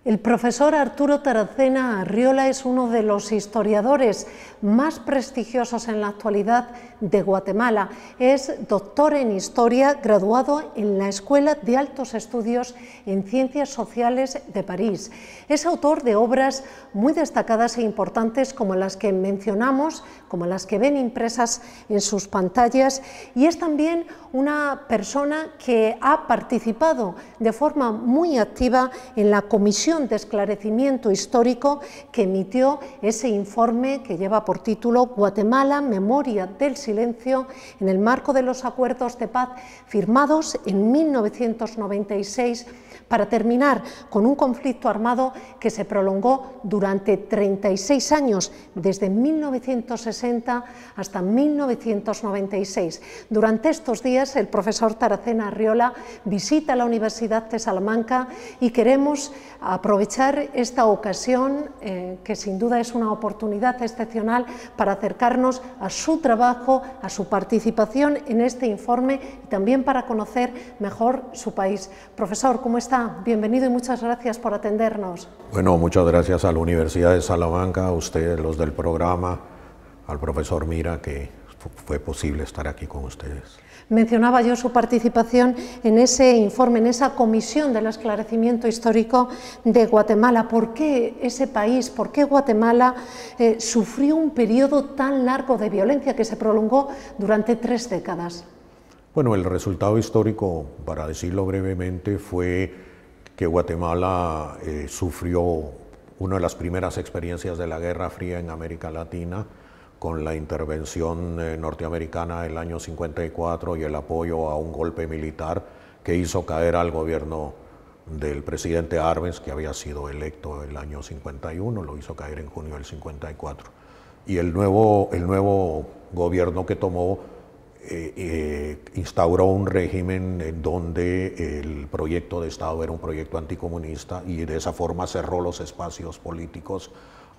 El profesor Arturo Taracena Arriola es uno de los historiadores más prestigiosos en la actualidad de Guatemala. Es doctor en Historia, graduado en la Escuela de Altos Estudios en Ciencias Sociales de París. Es autor de obras muy destacadas e importantes como las que mencionamos, como las que ven impresas en sus pantallas, y es también una persona que ha participado de forma muy activa en la Comisión de Esclarecimiento Histórico que emitió ese informe que lleva por título Guatemala, Memoria del Silencio, en el marco de los acuerdos de paz firmados en 1996 para terminar con un conflicto armado que se prolongó durante 36 años, desde 1960 hasta 1996. Durante estos días el profesor Taracena Arriola visita la Universidad de Salamanca y queremos aprovechar esta ocasión, que sin duda es una oportunidad excepcional para acercarnos a su trabajo, a su participación en este informe y también para conocer mejor su país. Profesor, ¿cómo está? Bienvenido y muchas gracias por atendernos. Bueno, muchas gracias a la Universidad de Salamanca, a ustedes, los del programa, al profesor Mira, que fue posible estar aquí con ustedes. Mencionaba yo su participación en ese informe, en esa comisión del esclarecimiento histórico de Guatemala. ¿Por qué ese país, por qué Guatemala sufrió un periodo tan largo de violencia que se prolongó durante 3 décadas? Bueno, el resultado histórico, para decirlo brevemente, fue que Guatemala sufrió una de las primeras experiencias de la Guerra Fría en América Latina, con la intervención norteamericana en el año 54 y el apoyo a un golpe militar que hizo caer al gobierno del presidente Arbenz, que había sido electo el año 51, lo hizo caer en junio del 54. Y el nuevo gobierno que tomó instauró un régimen en donde el proyecto de Estado era un proyecto anticomunista y de esa forma cerró los espacios políticos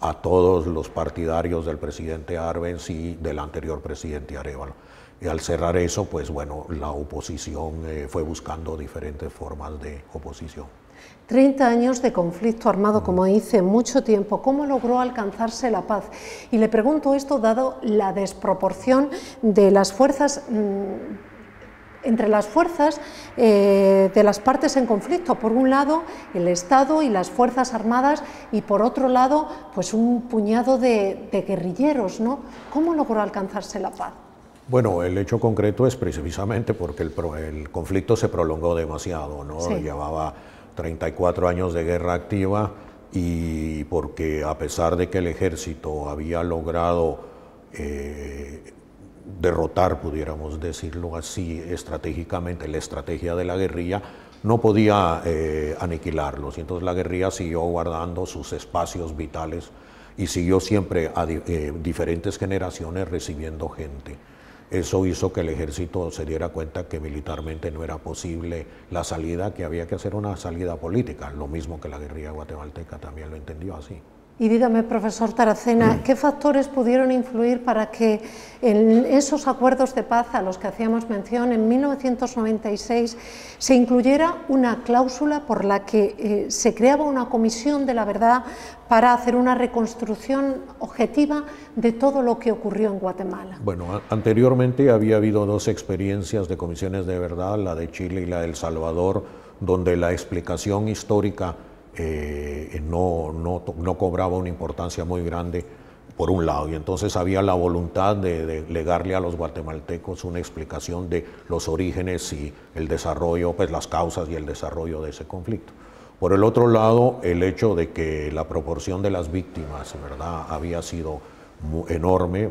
a todos los partidarios del presidente Arbenz y del anterior presidente Arévalo. Y al cerrar eso, pues bueno, la oposición fue buscando diferentes formas de oposición. 30 años de conflicto armado, como dice, mucho tiempo. ¿Cómo logró alcanzarse la paz? Y le pregunto esto dado la desproporción de las fuerzas entre las fuerzas de las partes en conflicto, por un lado el Estado y las Fuerzas Armadas y por otro lado pues un puñado de guerrilleros, ¿no? ¿Cómo logró alcanzarse la paz? Bueno, el hecho concreto es precisamente porque el conflicto se prolongó demasiado, ¿no? Sí. Llevaba 34 años de guerra activa y porque a pesar de que el ejército había logrado derrotar, pudiéramos decirlo así, estratégicamente la estrategia de la guerrilla, no podía aniquilarlos. Y entonces la guerrilla siguió guardando sus espacios vitales y siguió siempre a diferentes generaciones recibiendo gente. Eso hizo que el ejército se diera cuenta que militarmente no era posible la salida, que había que hacer una salida política, lo mismo que la guerrilla guatemalteca también lo entendió así. Y dígame, profesor Taracena, ¿qué factores pudieron influir para que en esos acuerdos de paz a los que hacíamos mención en 1996 se incluyera una cláusula por la que se creaba una comisión de la verdad para hacer una reconstrucción objetiva de todo lo que ocurrió en Guatemala? Bueno, anteriormente había habido 2 experiencias de comisiones de verdad, la de Chile y la de El Salvador, donde la explicación histórica no cobraba una importancia muy grande por un lado, y entonces había la voluntad de legarle a los guatemaltecos una explicación de los orígenes y el desarrollo, pues las causas y el desarrollo de ese conflicto. Por el otro lado, el hecho de que la proporción de las víctimas, ¿verdad?, había sido enorme,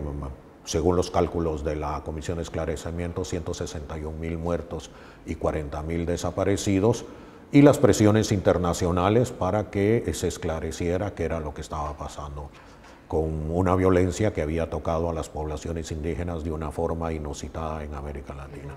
según los cálculos de la Comisión de Esclarecimiento, 161.000 muertos y 40.000 desaparecidos, y las presiones internacionales para que se esclareciera qué era lo que estaba pasando, con una violencia que había tocado a las poblaciones indígenas de una forma inusitada en América Latina.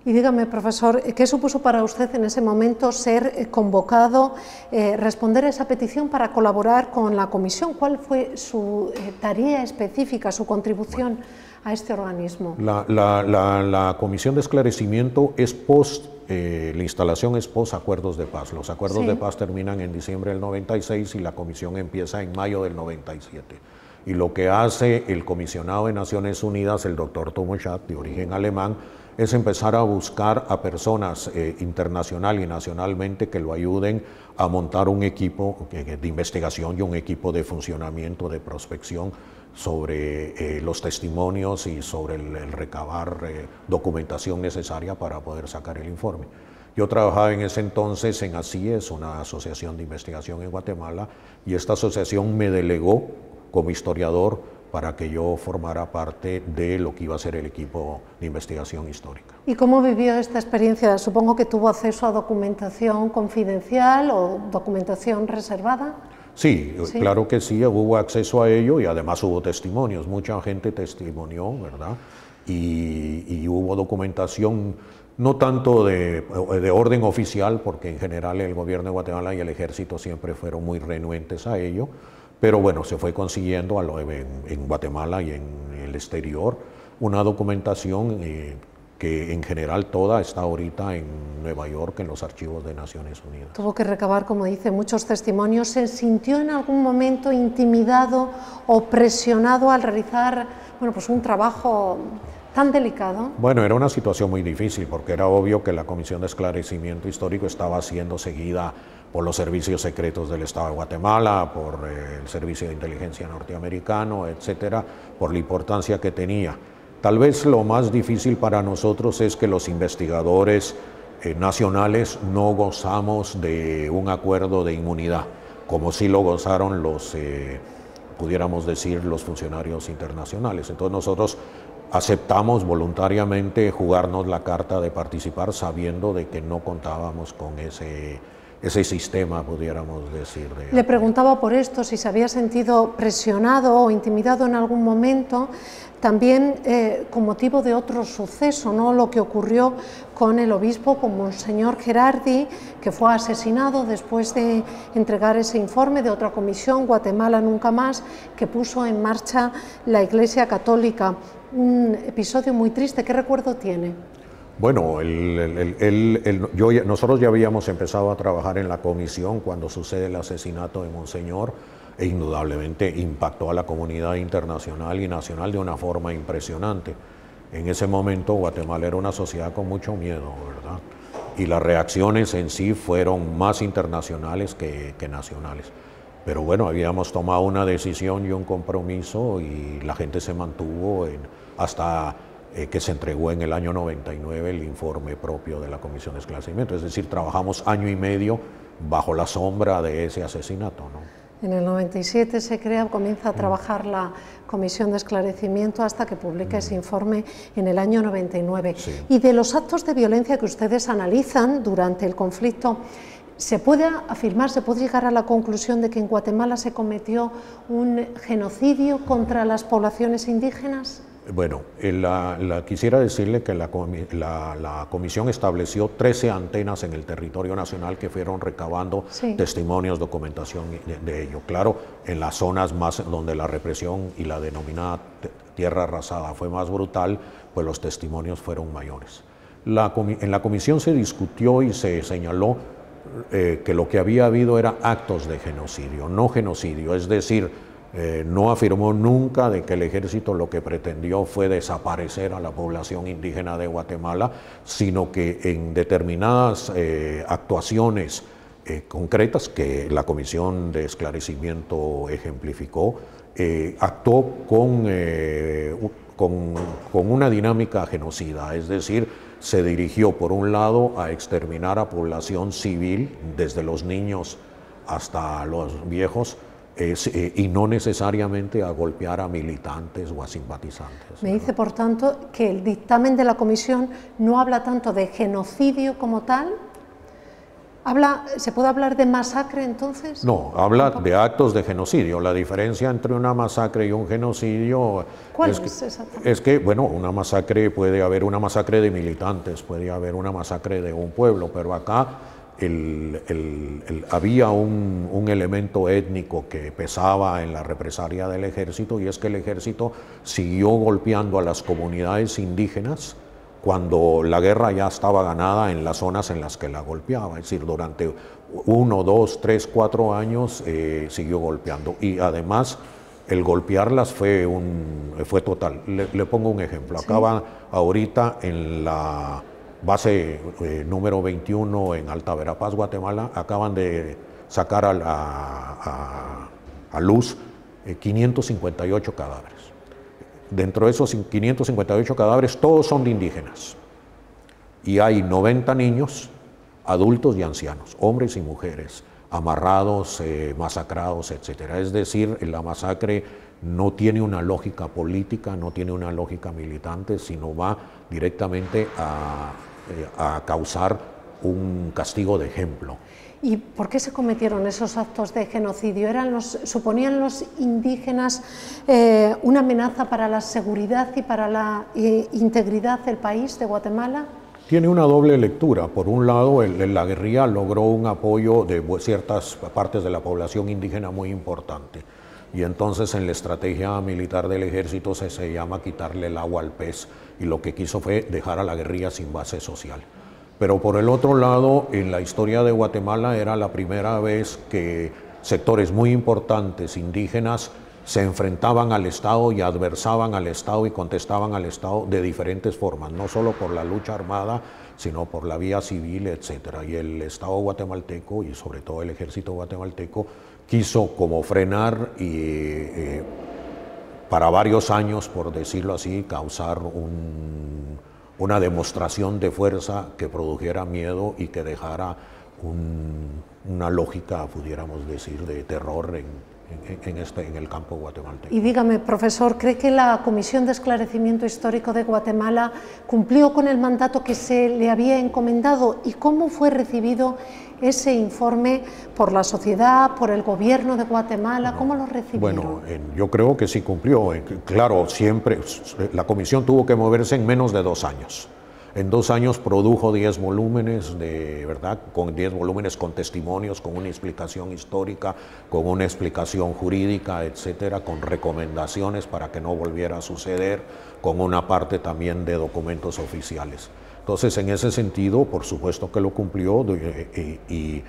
Y dígame, profesor, ¿qué supuso para usted en ese momento ser convocado, responder a esa petición para colaborar con la comisión? ¿Cuál fue su tarea específica, su contribución a este organismo? La Comisión de Esclarecimiento es la instalación es post acuerdos de paz. Los acuerdos de paz terminan en diciembre del 96 y la comisión empieza en mayo del 97. Y lo que hace el comisionado de Naciones Unidas, el doctor Tomochat, de origen alemán, es empezar a buscar a personas internacional y nacionalmente que lo ayuden a montar un equipo de investigación y un equipo de funcionamiento, de prospección sobre los testimonios y sobre el recabar documentación necesaria para poder sacar el informe. Yo trabajaba en ese entonces en ACIES, una asociación de investigación en Guatemala, y esta asociación me delegó como historiador para que yo formara parte de lo que iba a ser el equipo de investigación histórica. ¿Y cómo vivió esta experiencia? Supongo que tuvo acceso a documentación confidencial o documentación reservada. Sí, claro que sí, hubo acceso a ello y además hubo testimonios, mucha gente testimonió, ¿verdad? Y hubo documentación, no tanto de orden oficial, porque en general el gobierno de Guatemala y el ejército siempre fueron muy renuentes a ello, pero bueno, se fue consiguiendo en Guatemala y en el exterior una documentación que en general toda está ahorita en Nueva York, en los archivos de Naciones Unidas. Tuvo que recabar, como dice, muchos testimonios. ¿Se sintió en algún momento intimidado o presionado al realizar pues un trabajo tan delicado? Bueno, era una situación muy difícil porque era obvio que la Comisión de Esclarecimiento Histórico estaba siendo seguida por los servicios secretos del Estado de Guatemala, por el Servicio de Inteligencia norteamericano, etcétera, por la importancia que tenía. Tal vez lo más difícil para nosotros es que los investigadores nacionales no gozamos de un acuerdo de inmunidad, como sí lo gozaron los, pudiéramos decir, los funcionarios internacionales. Entonces nosotros aceptamos voluntariamente jugarnos la carta de participar sabiendo de que no contábamos con ese sistema, pudiéramos decir. Le preguntaba por esto, si se había sentido presionado o intimidado en algún momento, también con motivo de otro suceso, ¿no? Lo que ocurrió con el obispo, con Monseñor Gerardi, que fue asesinado después de entregar ese informe de otra comisión, Guatemala Nunca Más, que puso en marcha la Iglesia Católica. Un episodio muy triste. ¿Qué recuerdo tiene? Bueno, nosotros ya habíamos empezado a trabajar en la comisión cuando sucede el asesinato de Monseñor e indudablemente impactó a la comunidad internacional y nacional de una forma impresionante. En ese momento Guatemala era una sociedad con mucho miedo, ¿verdad? Y las reacciones en sí fueron más internacionales que nacionales. Pero bueno, habíamos tomado una decisión y un compromiso y la gente se mantuvo hasta que se entregó en el año 99 el informe propio de la Comisión de Esclarecimiento. Es decir, trabajamos año y medio bajo la sombra de ese asesinato, ¿no? En el 97 se crea, comienza a trabajar la Comisión de Esclarecimiento hasta que publica ese informe en el año 99. Sí. Y de los actos de violencia que ustedes analizan durante el conflicto, ¿se puede afirmar, se puede llegar a la conclusión de que en Guatemala se cometió un genocidio contra las poblaciones indígenas? Bueno, quisiera decirle que la comisión estableció 13 antenas en el territorio nacional que fueron recabando testimonios, documentación de ello. Claro, en las zonas más donde la represión y la denominada tierra arrasada fue más brutal, pues los testimonios fueron mayores. En la comisión se discutió y se señaló que lo que había habido era actos de genocidio, no genocidio, es decir, no afirmó nunca de que el ejército lo que pretendió fue desaparecer a la población indígena de Guatemala, sino que en determinadas actuaciones concretas que la Comisión de Esclarecimiento ejemplificó, actuó con una dinámica genocida, es decir, se dirigió por un lado a exterminar a población civil, desde los niños hasta los viejos, y no necesariamente a golpear a militantes o a simpatizantes. Me dice, por tanto, que el dictamen de la comisión no habla tanto de genocidio como tal. ¿Se puede hablar de masacre entonces? No, habla de actos de genocidio. La diferencia entre una masacre y un genocidio ¿cuál es exactamente? Es que, bueno, una masacre puede haber una masacre de militantes, puede haber una masacre de un pueblo, pero acá había un elemento étnico que pesaba en la represalia del ejército, y es que el ejército siguió golpeando a las comunidades indígenas cuando la guerra ya estaba ganada en las zonas en las que la golpeaba. Es decir, durante 1, 2, 3, 4 años siguió golpeando, y además el golpearlas fue total. Le pongo un ejemplo. Sí. Acaba ahorita en la base número 21 en Alta Verapaz, Guatemala, acaban de sacar a luz 558 cadáveres. Dentro de esos 558 cadáveres, todos son de indígenas. Y hay 90 niños, adultos y ancianos, hombres y mujeres, amarrados, masacrados, etc. Es decir, la masacre no tiene una lógica política, no tiene una lógica militante, sino va directamente a causar un castigo de ejemplo. ¿Y por qué se cometieron esos actos de genocidio? ¿Suponían los indígenas una amenaza para la seguridad y para la integridad del país de Guatemala? Tiene una doble lectura. Por un lado, la guerrilla logró un apoyo de ciertas partes de la población indígena muy importante. Y entonces en la estrategia militar del ejército se llama quitarle el agua al pez, y lo que quiso fue dejar a la guerrilla sin base social. Pero por el otro lado, en la historia de Guatemala era la primera vez que sectores muy importantes indígenas se enfrentaban al Estado y adversaban al Estado y contestaban al Estado de diferentes formas, no solo por la lucha armada, sino por la vía civil, etc. Y el Estado guatemalteco, y sobre todo el ejército guatemalteco, quiso como frenar y para varios años, por decirlo así, causar una demostración de fuerza que produjera miedo y que dejara una lógica, pudiéramos decir, de terror en el campo guatemalteco. Y dígame, profesor, ¿cree que la Comisión de Esclarecimiento Histórico de Guatemala cumplió con el mandato que se le había encomendado? ¿Y cómo fue recibido ese informe por la sociedad, por el gobierno de Guatemala? ¿Cómo lo recibieron? Bueno, yo creo que sí cumplió. Claro, siempre la comisión tuvo que moverse en menos de 2 años. En 2 años produjo 10 volúmenes, con 10 volúmenes con testimonios, con una explicación histórica, con una explicación jurídica, etcétera, con recomendaciones para que no volviera a suceder, con una parte también de documentos oficiales. Entonces, en ese sentido, por supuesto que lo cumplió, y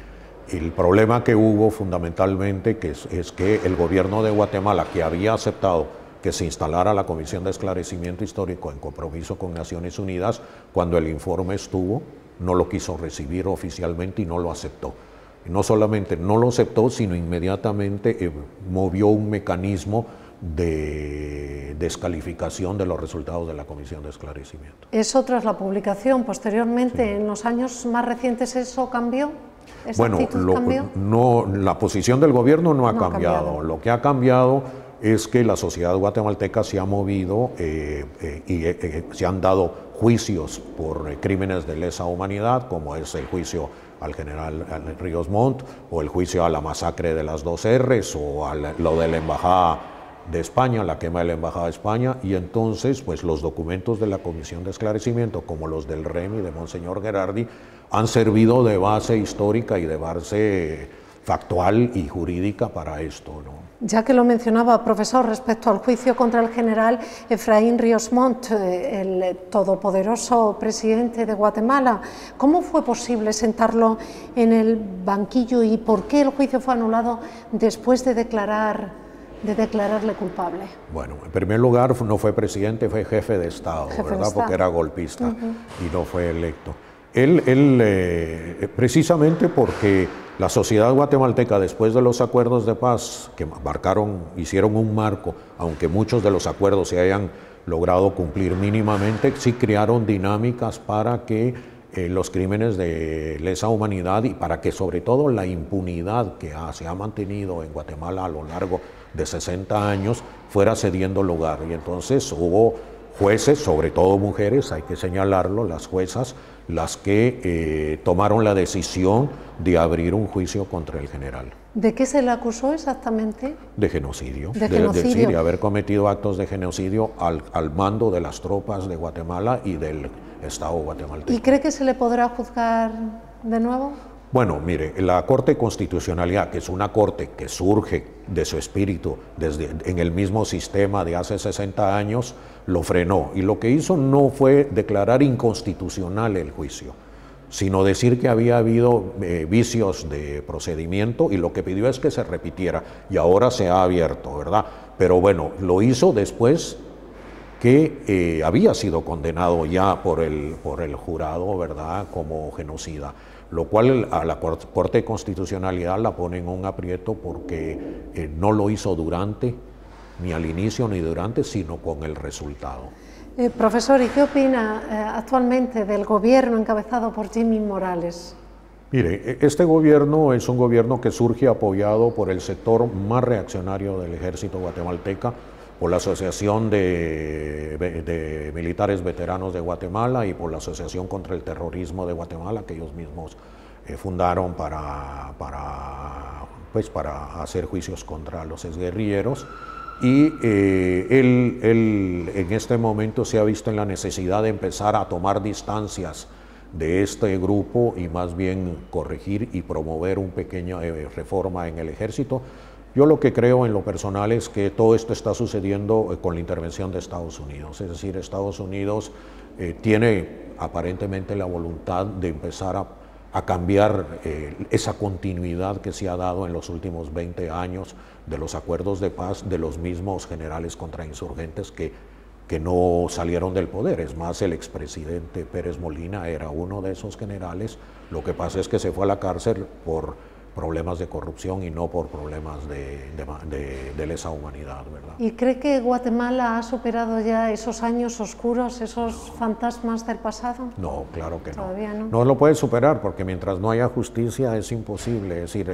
el problema que hubo fundamentalmente es que el gobierno de Guatemala, que había aceptado que se instalara la Comisión de Esclarecimiento Histórico en compromiso con Naciones Unidas, cuando el informe estuvo, no lo quiso recibir oficialmente y no lo aceptó. Y no solamente no lo aceptó, sino inmediatamente movió un mecanismo de descalificación de los resultados de la Comisión de Esclarecimiento. Eso tras la publicación. Posteriormente, sí. En los años más recientes, ¿eso cambió? Bueno, la posición del gobierno no ha cambiado. Lo que ha cambiado es que la sociedad guatemalteca se ha movido y se han dado juicios por crímenes de lesa humanidad, como es el juicio al general Ríos Montt, o el juicio a la masacre de las 2 R's, o lo de la Embajada de España, la quema de la Embajada de España, y entonces pues los documentos de la Comisión de Esclarecimiento, como los del REM y de Monseñor Gerardi, han servido de base histórica y de base factual y jurídica para esto, ¿no? Ya que lo mencionaba, profesor, respecto al juicio contra el general Efraín Ríos Montt, el todopoderoso presidente de Guatemala, ¿cómo fue posible sentarlo en el banquillo y por qué el juicio fue anulado después de declararle culpable? Bueno, en primer lugar no fue presidente, fue jefe de Estado, ¿verdad? Porque era golpista y no fue electo. Precisamente porque la sociedad guatemalteca, después de los acuerdos de paz que hicieron un marco, aunque muchos de los acuerdos se hayan logrado cumplir mínimamente, sí crearon dinámicas para que los crímenes de lesa humanidad y para que sobre todo la impunidad que se ha mantenido en Guatemala a lo largo de 60 años fuera cediendo lugar. Y entonces hubo jueces, sobre todo mujeres, hay que señalarlo, las juezas, las que tomaron la decisión de abrir un juicio contra el general. ¿De qué se le acusó exactamente? De genocidio. De haber cometido actos de genocidio al mando de las tropas de Guatemala y del Estado guatemalteco. ¿Y cree que se le podrá juzgar de nuevo? Bueno, mire, la Corte de Constitucionalidad, que es una corte que surge de su espíritu en el mismo sistema de hace 60 años, lo frenó. Y lo que hizo no fue declarar inconstitucional el juicio, sino decir que había habido vicios de procedimiento, y lo que pidió es que se repitiera, y ahora se ha abierto, ¿verdad? Pero bueno, lo hizo después que había sido condenado ya por el jurado, ¿verdad?, como genocida, lo cual a la Corte de Constitucionalidad la pone en un aprieto porque no lo hizo durante, ni al inicio ni durante, sino con el resultado. Profesor, ¿y qué opina actualmente del gobierno encabezado por Jimmy Morales? Mire, este gobierno es un gobierno que surge apoyado por el sector más reaccionario del ejército guatemalteca, por la Asociación de Militares Veteranos de Guatemala y por la Asociación contra el Terrorismo de Guatemala, que ellos mismos fundaron para hacer juicios contra los exguerrilleros. Y él en este momento se ha visto en la necesidad de empezar a tomar distancias de este grupo y más bien corregir y promover una pequeña reforma en el ejército. Yo lo que creo en lo personal es que todo esto está sucediendo con la intervención de Estados Unidos, es decir, Estados Unidos tiene aparentemente la voluntad de empezar a cambiar esa continuidad que se ha dado en los últimos 20 años de los acuerdos de paz de los mismos generales contrainsurgentes que no salieron del poder. Es más, el expresidente Pérez Molina era uno de esos generales. Lo que pasa es que se fue a la cárcel por problemas de corrupción y no por problemas de lesa humanidad, ¿verdad? ¿Y cree que Guatemala ha superado ya esos años oscuros, esos fantasmas del pasado? No, claro que no. Todavía no. No lo puede superar porque mientras no haya justicia es imposible. Es decir,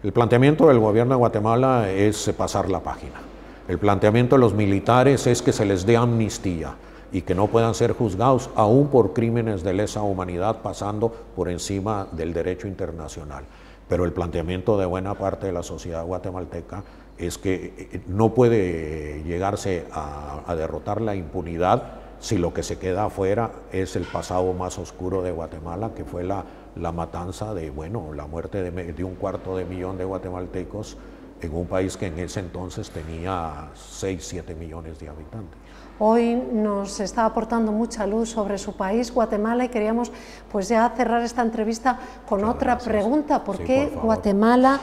el planteamiento del gobierno de Guatemala es pasar la página. El planteamiento de los militares es que se les dé amnistía y que no puedan ser juzgados aún por crímenes de lesa humanidad, pasando por encima del derecho internacional. Pero el planteamiento de buena parte de la sociedad guatemalteca es que no puede llegarse a derrotar la impunidad si lo que se queda afuera es el pasado más oscuro de Guatemala, que fue la matanza la muerte de 250 000 de guatemaltecos en un país que en ese entonces tenía 6-7 millones de habitantes. Hoy nos está aportando mucha luz sobre su país, Guatemala, y queríamos pues ya cerrar esta entrevista con otra pregunta. ¿Por qué Guatemala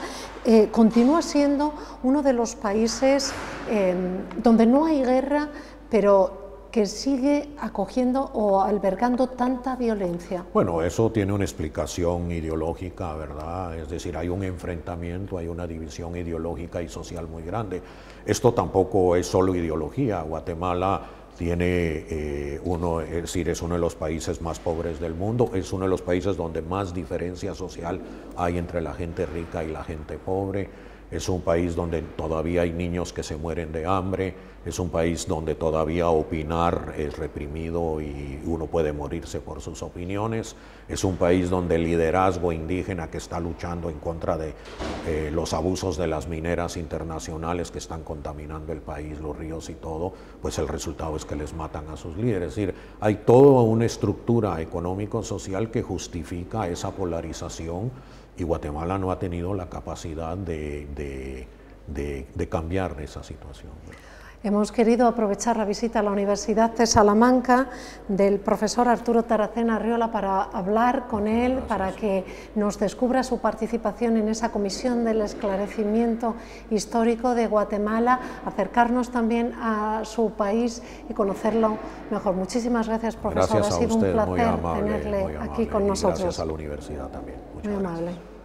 continúa siendo uno de los países donde no hay guerra, pero que sigue acogiendo o albergando tanta violencia? Bueno, eso tiene una explicación ideológica, ¿verdad? Es decir, hay un enfrentamiento, hay una división ideológica y social muy grande. Esto tampoco es solo ideología. Guatemala tiene es uno de los países más pobres del mundo, es uno de los países donde más diferencia social hay entre la gente rica y la gente pobre. Es un país donde todavía hay niños que se mueren de hambre, es un país donde todavía opinar es reprimido y uno puede morirse por sus opiniones, es un país donde el liderazgo indígena que está luchando en contra de los abusos de las mineras internacionales que están contaminando el país, los ríos y todo, pues el resultado es que les matan a sus líderes. Es decir, hay toda una estructura económico-social que justifica esa polarización, y Guatemala no ha tenido la capacidad de cambiar esa situación. Hemos querido aprovechar la visita a la Universidad de Salamanca del profesor Arturo Taracena Arriola para hablar con él, para que nos descubra su participación en esa comisión del esclarecimiento histórico de Guatemala, acercarnos también a su país y conocerlo mejor. Muchísimas gracias, profesor. Gracias a usted, ha sido un placer muy amable, tenerle muy amable, aquí con nosotros. Gracias a la universidad también. Muchas muy gracias. Amable.